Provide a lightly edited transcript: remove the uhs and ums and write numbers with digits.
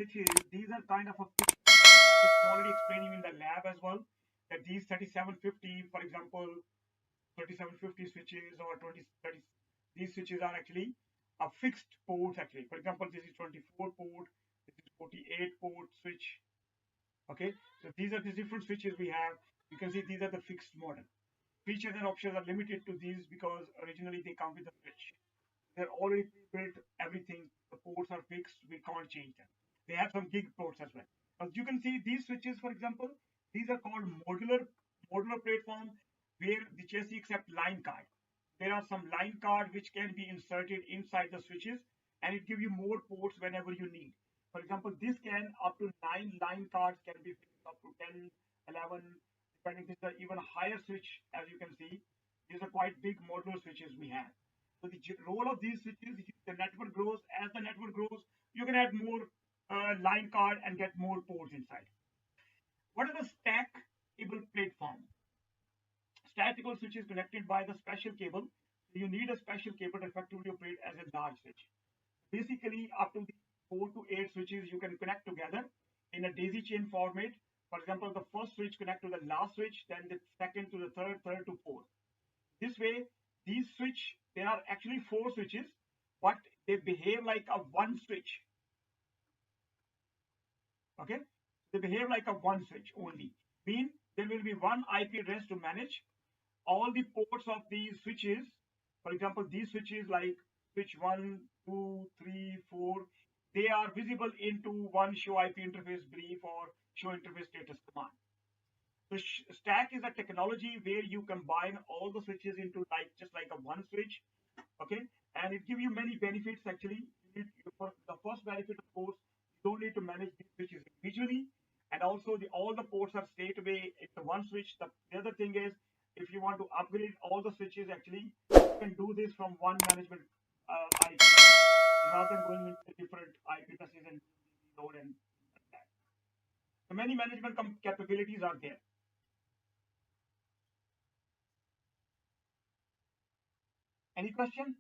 switches, these are kind of a fixed. It's already explaining in the lab as well that these 3750, for example, 3750 switches or 2030, these switches are actually a fixed port actually. For example, this is 24 port, this is 48 port switch. Okay, so these are the different switches we have. You can see these are the fixed model. Features and options are limited to these because originally they come with a switch. They're already pre-built, everything. The ports are fixed, we can't change them. They have some gig ports as well. As you can see, these switches, for example, these are called modular platform where the chassis accept line card. There are some line card which can be inserted inside the switches and it give you more ports whenever you need. For example, this can up to 9 line cards can be fixed up to 10, 11, depending. This is an even higher switch, as you can see. These are quite big modular switches we have. So the role of these switches, the network grows. As the network grows, you can add more line card and get more ports inside. What is the stackable platform? Stackable switch is connected by the special cable. So you need a special cable to effectively operate as a large switch. Basically, up to the 4 to 8 switches you can connect together in a daisy chain format. For example, the first switch connect to the last switch, then the second to the third, third to fourth. This way, these switch, there are actually 4 switches, but they behave like a one switch. Okay, they behave like a one switch only. Mean there will be one IP address to manage all the ports of these switches. For example, these switches like switch 1, 2, 3, 4, they are visible into one show IP interface brief or show interface status command. So stack is a technology where you combine all the switches into just like a one switch. Okay, and it gives you many benefits actually. The first benefit, of course, you don't need to manage these switches individually, and also all the ports are straight away into one switch. The other thing is, if you want to upgrade all the switches, actually you can do this from one management IP rather than going into different IP addresses and load and like that. So many management capabilities are there. Any question?